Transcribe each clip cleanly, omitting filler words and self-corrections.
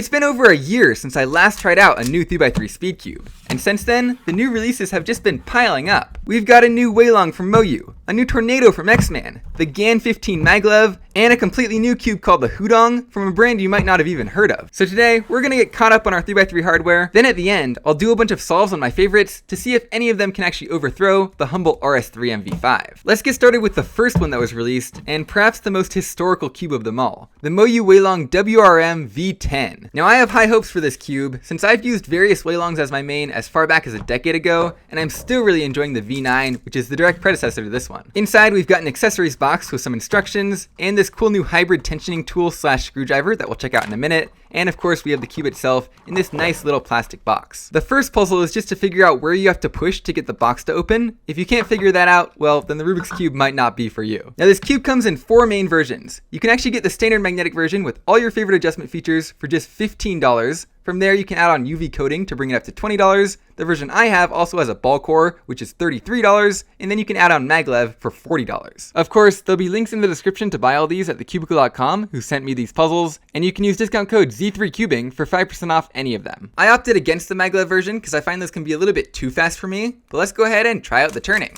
It's been over a year since I last tried out a new 3x3 speed cube, and since then, the new releases have just been piling up. We've got a new WeiLong from MoYu, a new Tornado from X-Man, the GAN15 MagLev, and a completely new cube called the HuDong from a brand you might not have even heard of. So today, we're gonna get caught up on our 3x3 hardware, then at the end, I'll do a bunch of solves on my favorites to see if any of them can actually overthrow the humble RS3 MV5. Let's get started with the first one that was released, and perhaps the most historical cube of them all, the MoYu WeiLong WRM V10. Now I have high hopes for this cube, since I've used various WeiLongs as my main as far back as a decade ago, and I'm still really enjoying the V9, which is the direct predecessor to this one. Inside, we've got an accessories box with some instructions, and this cool new hybrid tensioning tool / screwdriver that we'll check out in a minute, and of course we have the cube itself in this nice little plastic box. The first puzzle is just to figure out where you have to push to get the box to open. If you can't figure that out, well, then the Rubiks cube might not be for you. Now this cube comes in 4 main versions. You can actually get the standard magnetic version with all your favorite adjustment features for just $15. From there, you can add on UV coating to bring it up to $20. The version I have also has a ball core, which is $33, and then you can add on MagLev for $40. Of course, there'll be links in the description to buy all these at thecubicle.com, who sent me these puzzles, and you can use discount code Z3Cubing for 5% off any of them. I opted against the MagLev version because I find this can be a little bit too fast for me, but let's go ahead and try out the turning.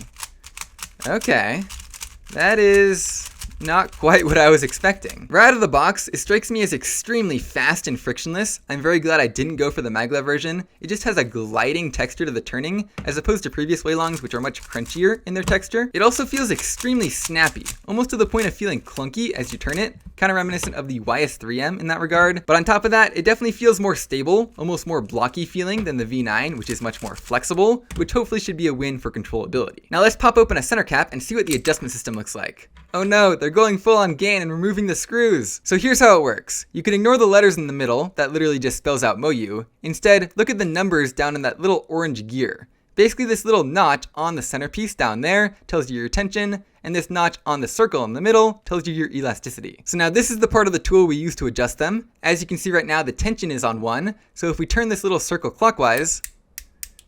Okay, that is not quite what I was expecting. Right out of the box, it strikes me as extremely fast and frictionless. I'm very glad I didn't go for the MagLev version. It just has a gliding texture to the turning, as opposed to previous WeiLongs, which are much crunchier in their texture. It also feels extremely snappy, almost to the point of feeling clunky as you turn it, kind of reminiscent of the YS3M in that regard. But on top of that, it definitely feels more stable, almost more blocky feeling than the V9, which is much more flexible, which hopefully should be a win for controllability. Now let's pop open a center cap and see what the adjustment system looks like. Oh no, they're going full on GAN and removing the screws. So here's how it works. You can ignore the letters in the middle, that literally just spells out MoYu. Instead, look at the numbers down in that little orange gear. Basically, this little notch on the centerpiece down there tells you your tension, and this notch on the circle in the middle tells you your elasticity. So now this is the part of the tool we use to adjust them. As you can see right now, the tension is on 1. So if we turn this little circle clockwise,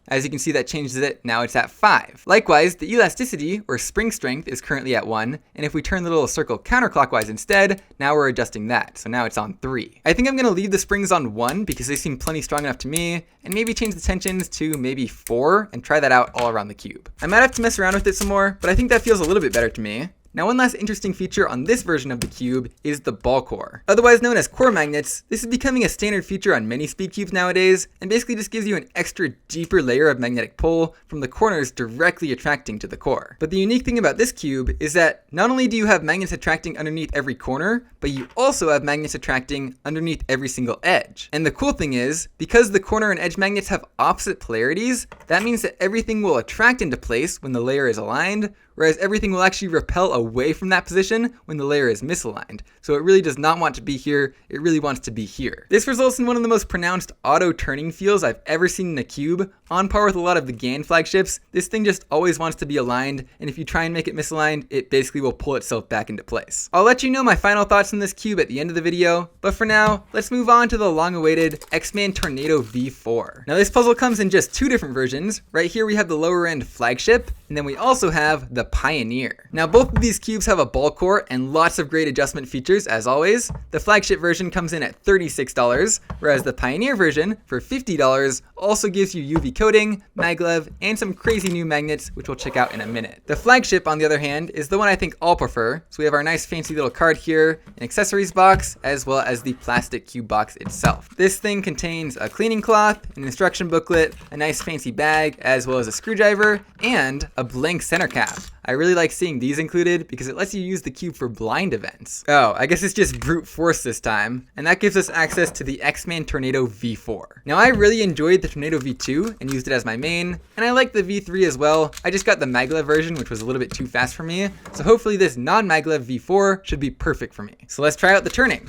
as you can see, that changes it, now it's at 5. Likewise, the elasticity, or spring strength, is currently at 1, and if we turn the little circle counterclockwise instead, now we're adjusting that, so now it's on 3. I think I'm going to leave the springs on 1 because they seem plenty strong enough to me, and maybe change the tensions to maybe 4, and try that out all around the cube. I might have to mess around with it some more, but I think that feels a little bit better to me. Now one last interesting feature on this version of the cube is the ball core. Otherwise known as core magnets, this is becoming a standard feature on many speed cubes nowadays, and basically just gives you an extra deeper layer of magnetic pull from the corners directly attracting to the core. But the unique thing about this cube is that not only do you have magnets attracting underneath every corner, but you also have magnets attracting underneath every single edge. And the cool thing is, because the corner and edge magnets have opposite polarities, that means that everything will attract into place when the layer is aligned, whereas everything will actually repel away from that position when the layer is misaligned. So it really does not want to be here, it really wants to be here. This results in one of the most pronounced auto turning feels I've ever seen in a cube. On par with a lot of the GAN flagships, this thing just always wants to be aligned, and if you try and make it misaligned, it basically will pull itself back into place. I'll let you know my final thoughts on this cube at the end of the video, but for now, let's move on to the long-awaited X-Man Tornado V4. Now this puzzle comes in just 2 different versions. Right here we have the lower end flagship, and then we also have the Pioneer. Now both of these cubes have a ball core and lots of great adjustment features as always. The flagship version comes in at $36, whereas the Pioneer version for $50 also gives you UV coating, MagLev, and some crazy new magnets, which we'll check out in a minute. The flagship, on the other hand, is the one I think I'll prefer. So we have our nice fancy little card here, an accessories box, as well as the plastic cube box itself. This thing contains a cleaning cloth, an instruction booklet, a nice fancy bag, as well as a screwdriver, and a blank center cap. I really like seeing these included because it lets you use the cube for blind events. Oh, I guess it's just brute force this time, and that gives us access to the X-Man Tornado V4. Now I really enjoyed the Tornado V2 and used it as my main, and I like the V3 as well. I just got the MagLev version, which was a little bit too fast for me, so hopefully this non-MagLev V4 should be perfect for me. So let's try out the turning.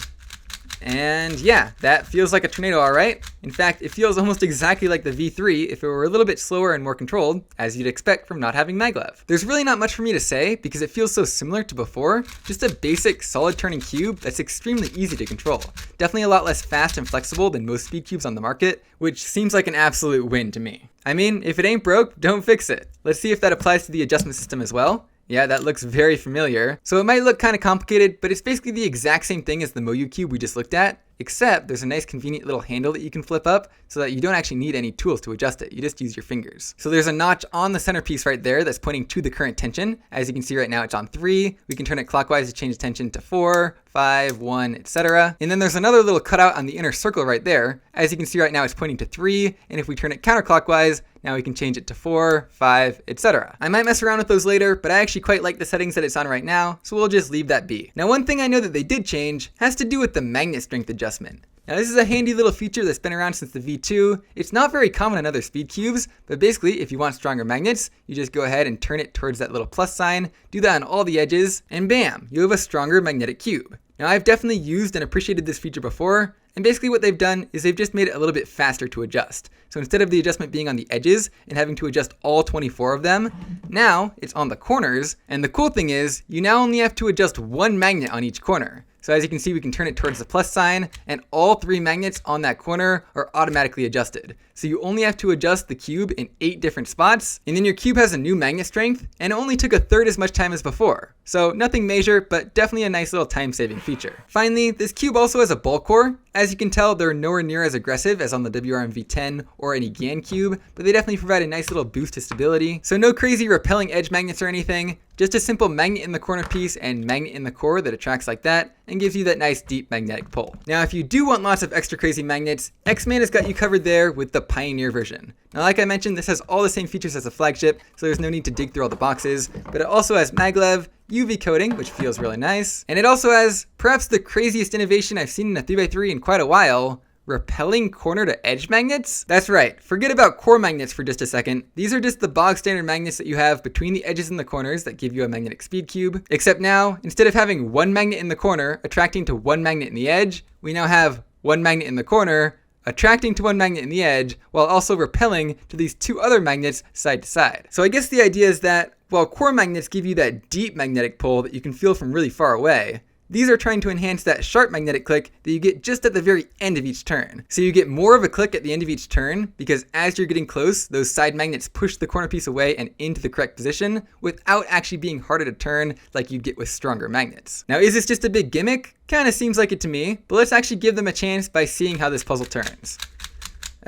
And yeah, that feels like a tornado, alright. In fact, it feels almost exactly like the V3 if it were a little bit slower and more controlled, as you'd expect from not having MagLev. There's really not much for me to say because it feels so similar to before, just a basic solid turning cube that's extremely easy to control. Definitely a lot less fast and flexible than most speed cubes on the market, which seems like an absolute win to me. I mean, if it ain't broke, don't fix it. Let's see if that applies to the adjustment system as well. Yeah, that looks very familiar. So it might look kind of complicated, but it's basically the exact same thing as the MoYu cube we just looked at. except there's a nice convenient little handle that you can flip up so that you don't actually need any tools to adjust it. You just use your fingers. So there's a notch on the centerpiece right there that's pointing to the current tension. As you can see right now, it's on 3. We can turn it clockwise to change the tension to 4, 5, 1, etc. And then there's another little cutout on the inner circle right there. As you can see right now, it's pointing to 3, and if we turn it counterclockwise, now we can change it to 4, 5, etc. I might mess around with those later, but I actually quite like the settings that it's on right now, so we'll just leave that be. Now, one thing I know that they did change has to do with the magnet strength adjustment. Now, this is a handy little feature that's been around since the V2. It's not very common on other speed cubes, but basically, if you want stronger magnets, you just go ahead and turn it towards that little plus sign, do that on all the edges, and bam, you have a stronger magnetic cube. Now, I've definitely used and appreciated this feature before, and basically what they've done is they've just made it a little bit faster to adjust. So instead of the adjustment being on the edges and having to adjust all 24 of them, now it's on the corners, and the cool thing is, you now only have to adjust one magnet on each corner. So as you can see, we can turn it towards the plus sign, and all 3 magnets on that corner are automatically adjusted. So you only have to adjust the cube in 8 different spots, and then your cube has a new magnet strength, and it only took a third as much time as before. So nothing major, but definitely a nice little time-saving feature. Finally, this cube also has a ball core. As you can tell, they're nowhere near as aggressive as on the WRM V10 or any GAN cube, but they definitely provide a nice little boost to stability. So no crazy repelling edge magnets or anything, just a simple magnet in the corner piece and magnet in the core that attracts like that and gives you that nice deep magnetic pull. Now, if you do want lots of extra crazy magnets, X-Man has got you covered there with the Pioneer version. Now, like I mentioned, this has all the same features as the flagship, so there's no need to dig through all the boxes, but it also has MagLev, UV coating, which feels really nice, and it also has perhaps the craziest innovation I've seen in a 3x3 in quite a while, repelling corner to edge magnets? That's right, forget about core magnets for just a second. These are just the bog standard magnets that you have between the edges and the corners that give you a magnetic speed cube. Except now, instead of having one magnet in the corner attracting to one magnet in the edge, we now have one magnet in the corner attracting to one magnet in the edge while also repelling to these 2 other magnets side to side. So I guess the idea is that while core magnets give you that deep magnetic pull that you can feel from really far away, these are trying to enhance that sharp magnetic click that you get just at the very end of each turn. So you get more of a click at the end of each turn because as you're getting close, those side magnets push the corner piece away and into the correct position without actually being harder to turn like you'd get with stronger magnets. Now, is this just a big gimmick? Kinda seems like it to me, but let's actually give them a chance by seeing how this puzzle turns.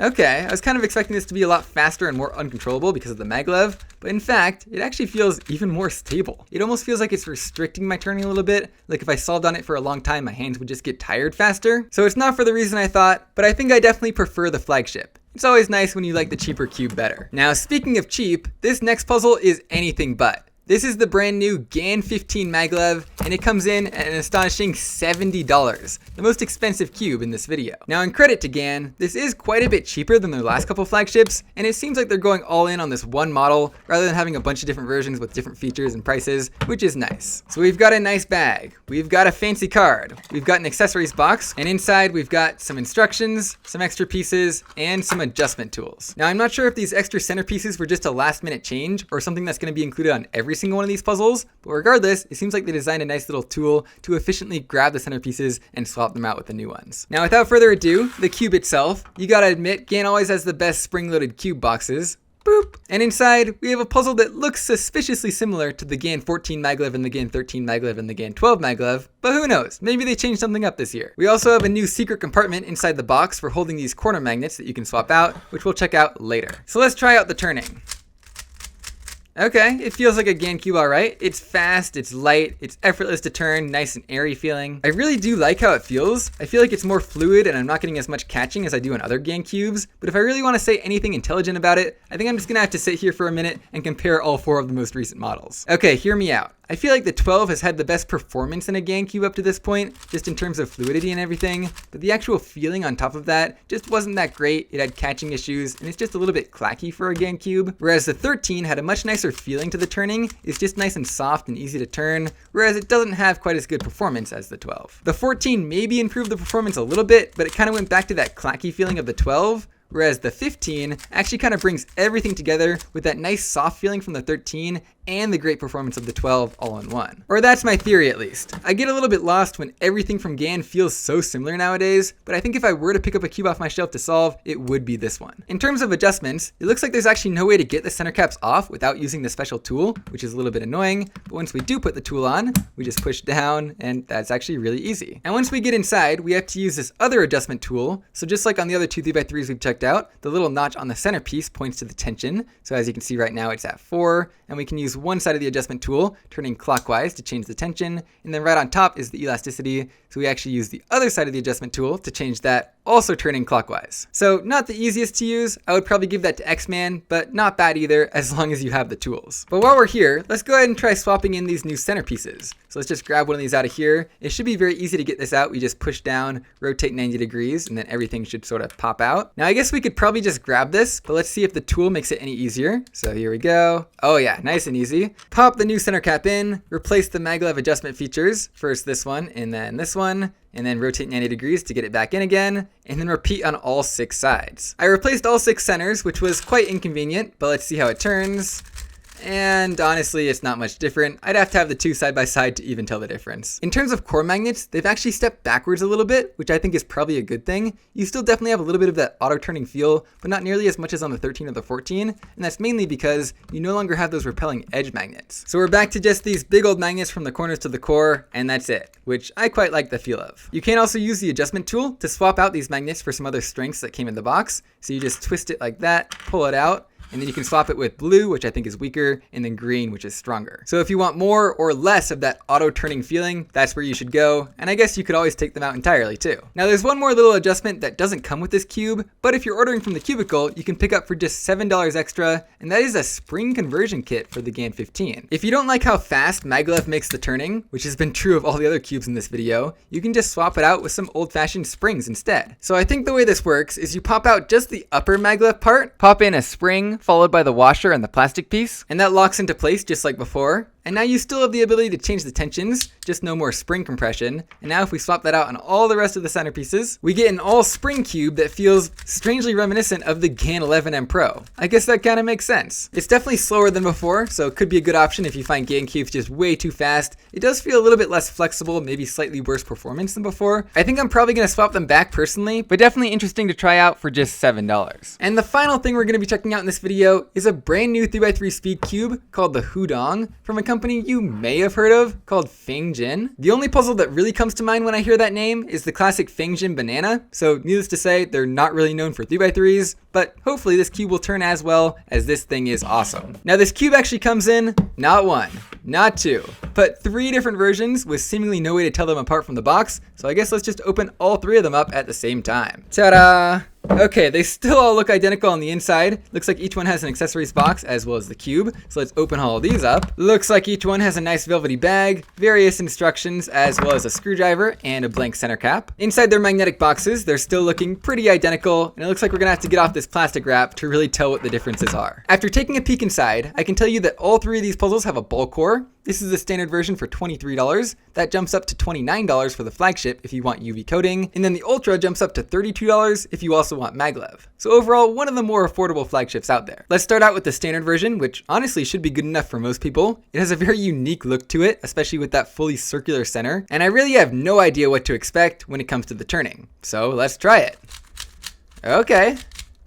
Okay, I was kind of expecting this to be a lot faster and more uncontrollable because of the MagLev, but in fact, it actually feels even more stable. It almost feels like it's restricting my turning a little bit, like if I solved on it for a long time, my hands would just get tired faster. So it's not for the reason I thought, but I think I definitely prefer the flagship. It's always nice when you like the cheaper cube better. Now, speaking of cheap, this next puzzle is anything but. This is the brand new GAN 15 MagLev, and it comes in at an astonishing $70, the most expensive cube in this video. Now, in credit to GAN, this is quite a bit cheaper than their last couple flagships, and it seems like they're going all in on this one model rather than having a bunch of different versions with different features and prices, which is nice. So we've got a nice bag, we've got a fancy card, we've got an accessories box, and inside we've got some instructions, some extra pieces, and some adjustment tools. Now, I'm not sure if these extra centerpieces were just a last-minute change or something that's going to be included on every single one of these puzzles, but regardless, it seems like they designed a nice little tool to efficiently grab the centerpieces and swap them out with the new ones. Now, without further ado, the cube itself. You gotta admit, GAN always has the best spring-loaded cube boxes. Boop. And inside, we have a puzzle that looks suspiciously similar to the GAN 14 MagLev and the GAN 13 MagLev and the GAN 12 MagLev, but who knows, maybe they changed something up this year. We also have a new secret compartment inside the box for holding these corner magnets that you can swap out, which we'll check out later. So let's try out the turning. Okay, it feels like a GAN cube alright. It's fast, it's light, it's effortless to turn, nice and airy feeling. I really do like how it feels. I feel like it's more fluid and I'm not getting as much catching as I do on other GAN cubes, but if I really want to say anything intelligent about it, I think I'm just gonna have to sit here for a minute and compare all 4 of the most recent models. Okay, hear me out. I feel like the 12 has had the best performance in a GAN cube up to this point, just in terms of fluidity and everything, but the actual feeling on top of that just wasn't that great. It had catching issues, and it's just a little bit clacky for a GAN cube, whereas the 13 had a much nicer feeling to the turning. It's just nice and soft and easy to turn, whereas it doesn't have quite as good performance as the 12. The 14 maybe improved the performance a little bit, but it kind of went back to that clacky feeling of the 12, whereas the 15 actually kind of brings everything together with that nice soft feeling from the 13 and the great performance of the 12 all in one. Or that's my theory at least. I get a little bit lost when everything from GAN feels so similar nowadays, but I think if I were to pick up a cube off my shelf to solve, it would be this one. In terms of adjustments, it looks like there's actually no way to get the center caps off without using the special tool, which is a little bit annoying, but once we do put the tool on, we just push down, and that's actually really easy. And once we get inside, we have to use this other adjustment tool. So just like on the other two 3x3s we've checked out, the little notch on the centerpiece points to the tension. So as you can see right now, it's at 4, and we can use one side of the adjustment tool, turning clockwise to change the tension, and then right on top is the elasticity. So we actually use the other side of the adjustment tool to change that, also turning clockwise. So not the easiest to use. I would probably give that to X-Man, but not bad either as long as you have the tools. But while we're here, let's go ahead and try swapping in these new centerpieces. So let's just grab one of these out of here. It should be very easy to get this out. We just push down, rotate 90 degrees, and then everything should sort of pop out. Now I guess we could probably just grab this, but let's see if the tool makes it any easier. So here we go. Oh yeah, nice and easy. Pop the new center cap in, replace the MagLev adjustment features. First this one, and then this one, and then rotate 90 degrees to get it back in again, and then repeat on all 6 sides. I replaced all 6 centers, which was quite inconvenient, but let's see how it turns. And honestly, it's not much different. I'd have to have the two side by side to even tell the difference. In terms of core magnets, they've actually stepped backwards a little bit, which I think is probably a good thing. You still definitely have a little bit of that auto turning feel, but not nearly as much as on the 13 or the 14. And that's mainly because you no longer have those repelling edge magnets. So we're back to just these big old magnets from the corners to the core, and that's it, which I quite like the feel of. You can also use the adjustment tool to swap out these magnets for some other strengths that came in the box. So you just twist it like that, pull it out, and then you can swap it with blue, which I think is weaker, and then green, which is stronger. So if you want more or less of that auto turning feeling, that's where you should go. And I guess you could always take them out entirely too. Now there's one more little adjustment that doesn't come with this cube, but if you're ordering from the Cubicle, you can pick up for just $7 extra, and that is a spring conversion kit for the GAN 15. If you don't like how fast MagLev makes the turning, which has been true of all the other cubes in this video, you can just swap it out with some old-fashioned springs instead. So I think the way this works is you pop out just the upper MagLev part, pop in a spring, followed by the washer and the plastic piece, and that locks into place just like before. And now you still have the ability to change the tensions, just no more spring compression. And now if we swap that out on all the rest of the centerpieces, we get an all spring cube that feels strangely reminiscent of the GAN 11M Pro. I guess that kind of makes sense. It's definitely slower than before, so it could be a good option if you find GAN cubes just way too fast. It does feel a little bit less flexible, maybe slightly worse performance than before. I think I'm probably going to swap them back personally, but definitely interesting to try out for just $7. And the final thing we're going to be checking out in this video is a brand new 3x3 speed cube called the HuDong from a company you may have heard of called FanXin. The only puzzle that really comes to mind when I hear that name is the classic FanXin banana. So needless to say, they're not really known for 3x3s, but hopefully this cube will turn as well, as this thing is awesome. Now this cube actually comes in not 1, not 2, but 3 different versions with seemingly no way to tell them apart from the box. So I guess let's just open all 3 of them up at the same time. Ta-da! Okay, they still all look identical on the inside. Looks like each one has an accessories box as well as the cube. So let's open all of these up. Looks like each one has a nice velvety bag, various instructions, as well as a screwdriver and a blank center cap. Inside their magnetic boxes, they're still looking pretty identical, and it looks like we're gonna have to get off this plastic wrap to really tell what the differences are. After taking a peek inside, I can tell you that all 3 of these puzzles have a ball core. This is the standard version for $23. That jumps up to $29 for the flagship if you want UV coating, and then the Ultra jumps up to $32 if you also want MagLev. So overall, one of the more affordable flagships out there. Let's start out with the standard version, which honestly should be good enough for most people. It has a very unique look to it, especially with that fully circular center, and I really have no idea what to expect when it comes to the turning. So let's try it. Okay.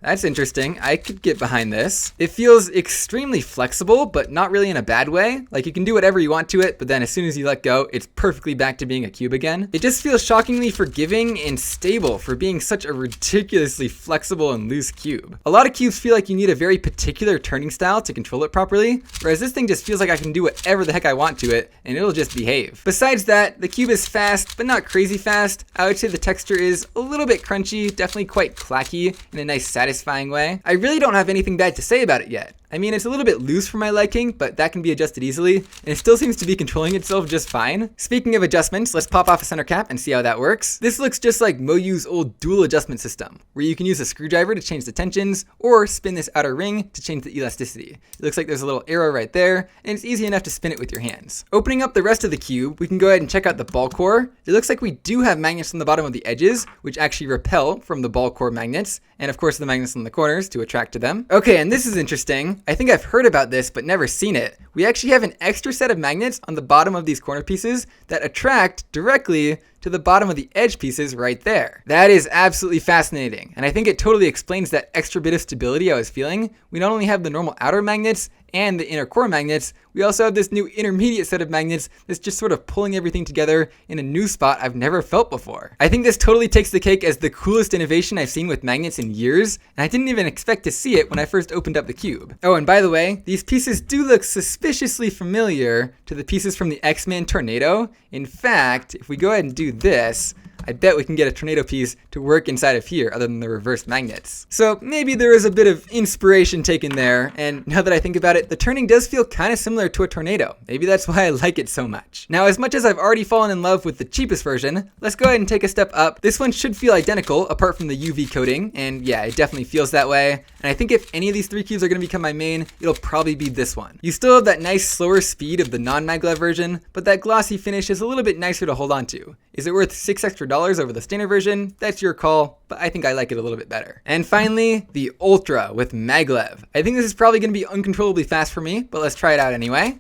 That's interesting. I could get behind this. It feels extremely flexible, but not really in a bad way. Like you can do whatever you want to it, but then as soon as you let go, it's perfectly back to being a cube again. It just feels shockingly forgiving and stable for being such a ridiculously flexible and loose cube. A lot of cubes feel like you need a very particular turning style to control it properly, whereas this thing just feels like I can do whatever the heck I want to it, and it'll just behave. Besides that, the cube is fast, but not crazy fast. I would say the texture is a little bit crunchy, definitely quite clacky in a nice satisfying way. I really don't have anything bad to say about it yet. I mean, it's a little bit loose for my liking, but that can be adjusted easily, and it still seems to be controlling itself just fine. Speaking of adjustments, let's pop off a center cap and see how that works. This looks just like MoYu's old dual adjustment system, where you can use a screwdriver to change the tensions, or spin this outer ring to change the elasticity. It looks like there's a little arrow right there, and it's easy enough to spin it with your hands. Opening up the rest of the cube, we can go ahead and check out the ball core. It looks like we do have magnets on the bottom of the edges, which actually repel from the ball core magnets, and of course the magnets magnets on the corners to attract to them. Okay, and this is interesting. I think I've heard about this, but never seen it. We actually have an extra set of magnets on the bottom of these corner pieces that attract directly to the bottom of the edge pieces right there. That is absolutely fascinating, and I think it totally explains that extra bit of stability I was feeling. We not only have the normal outer magnets and the inner core magnets, we also have this new intermediate set of magnets that's just sort of pulling everything together in a new spot I've never felt before. I think this totally takes the cake as the coolest innovation I've seen with magnets in years, and I didn't even expect to see it when I first opened up the cube. Oh, and by the way, these pieces do look suspiciously familiar to the pieces from the X-Men Tornado. In fact, if we go ahead and do this, I bet we can get a tornado piece to work inside of here other than the reversed magnets. So maybe there is a bit of inspiration taken there, and now that I think about it, the turning does feel kind of similar to a tornado. Maybe that's why I like it so much. Now, as much as I've already fallen in love with the cheapest version, let's go ahead and take a step up. This one should feel identical apart from the UV coating, and yeah, it definitely feels that way. And I think if any of these three cubes are going to become my main, it'll probably be this one. You still have that nice slower speed of the non-MagLev version, but that glossy finish is a little bit nicer to hold on to. Is it worth $6 extra over the standard version? That's your call, but I think I like it a little bit better. And finally, the Ultra with MagLev. I think this is probably going to be uncontrollably fast for me, but let's try it out anyway.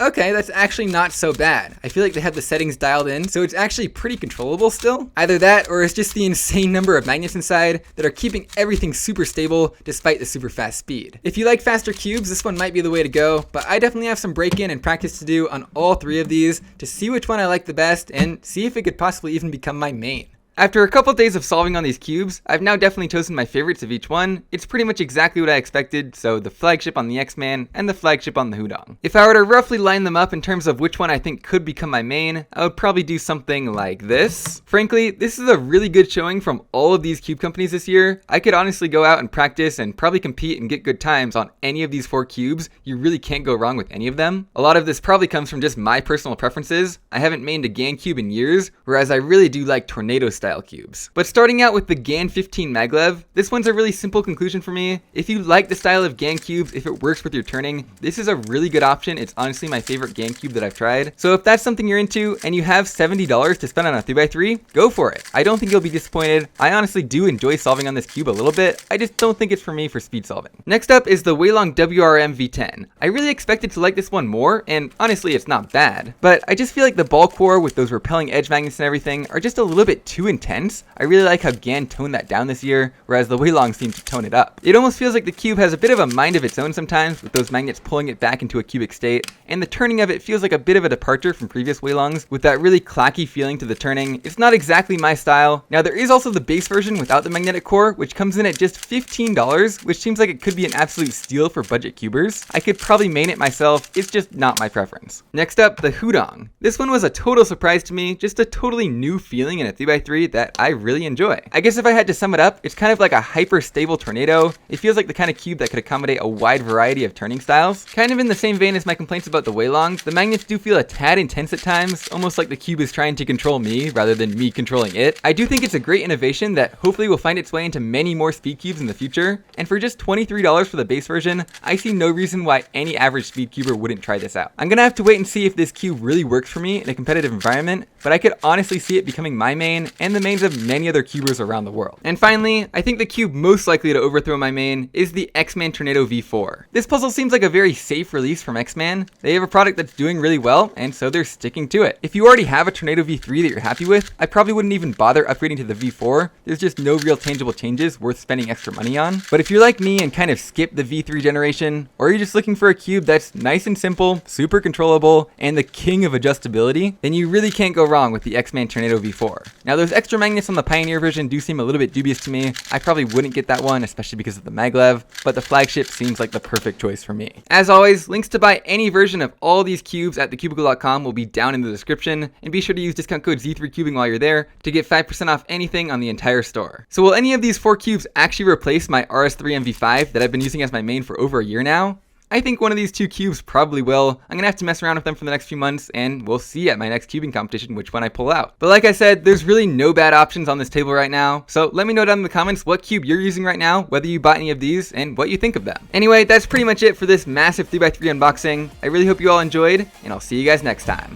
Okay, that's actually not so bad. I feel like they have the settings dialed in, so it's actually pretty controllable still. Either that, or it's just the insane number of magnets inside that are keeping everything super stable despite the super fast speed. If you like faster cubes, this one might be the way to go, but I definitely have some break-in and practice to do on all three of these to see which one I like the best and see if it could possibly even become my main. After a couple days of solving on these cubes, I've now definitely chosen my favorites of each one. It's pretty much exactly what I expected, so the flagship on the X-Man and the flagship on the HuDong. If I were to roughly line them up in terms of which one I think could become my main, I would probably do something like this. Frankly, this is a really good showing from all of these cube companies this year. I could honestly go out and practice and probably compete and get good times on any of these four cubes. You really can't go wrong with any of them. A lot of this probably comes from just my personal preferences. I haven't mained a GAN cube in years, whereas I really do like tornado style cubes. But starting out with the GAN 15 MagLev, this one's a really simple conclusion for me. If you like the style of GAN cubes, if it works with your turning, this is a really good option. It's honestly my favorite GAN cube that I've tried. So if that's something you're into and you have $70 to spend on a 3x3, go for it. I don't think you'll be disappointed. I honestly do enjoy solving on this cube a little bit. I just don't think it's for me for speed solving. Next up is the WeiLong WRM V10. I really expected to like this one more, and honestly it's not bad, but I just feel like the ball core with those repelling edge magnets and everything are just a little bit too intense. I really like how GAN toned that down this year, whereas the WeiLong seemed to tone it up. It almost feels like the cube has a bit of a mind of its own sometimes, with those magnets pulling it back into a cubic state, and the turning of it feels like a bit of a departure from previous WeiLongs, with that really clacky feeling to the turning. It's not exactly my style. Now there is also the base version without the magnetic core, which comes in at just $15, which seems like it could be an absolute steal for budget cubers. I could probably main it myself, it's just not my preference. Next up, the HuDong. This one was a total surprise to me, just a totally new feeling in a 3x3 that I really enjoy. I guess if I had to sum it up, it's kind of like a hyper stable tornado. It feels like the kind of cube that could accommodate a wide variety of turning styles. Kind of in the same vein as my complaints about the WeiLongs, the magnets do feel a tad intense at times, almost like the cube is trying to control me rather than me controlling it. I do think it's a great innovation that hopefully will find its way into many more speed cubes in the future, and for just $23 for the base version, I see no reason why any average speed cuber wouldn't try this out. I'm gonna have to wait and see if this cube really works for me in a competitive environment, but I could honestly see it becoming my main and the mains of many other cubers around the world. And finally, I think the cube most likely to overthrow my main is the X-Man Tornado V4. This puzzle seems like a very safe release from X-Man. They have a product that's doing really well, and so they're sticking to it. If you already have a Tornado V3 that you're happy with, I probably wouldn't even bother upgrading to the V4. There's just no real tangible changes worth spending extra money on. But if you're like me and kind of skip the V3 generation, or you're just looking for a cube that's nice and simple, super controllable, and the king of adjustability, then you really can't go wrong with the X-Man Tornado V4. Now those extra magnets on the Pioneer version do seem a little bit dubious to me. I probably wouldn't get that one, especially because of the MagLev, but the flagship seems like the perfect choice for me. As always, links to buy any version of all these cubes at thecubicle.com will be down in the description, and be sure to use discount code Z3Cubing while you're there to get 5% off anything on the entire store. So will any of these four cubes actually replace my RS3 MV5 that I've been using as my main for over a year now? I think one of these two cubes probably will. I'm gonna have to mess around with them for the next few months, and we'll see at my next cubing competition which one I pull out. But like I said, there's really no bad options on this table right now, so let me know down in the comments what cube you're using right now, whether you bought any of these, and what you think of them. Anyway, that's pretty much it for this massive 3x3 unboxing. I really hope you all enjoyed, and I'll see you guys next time.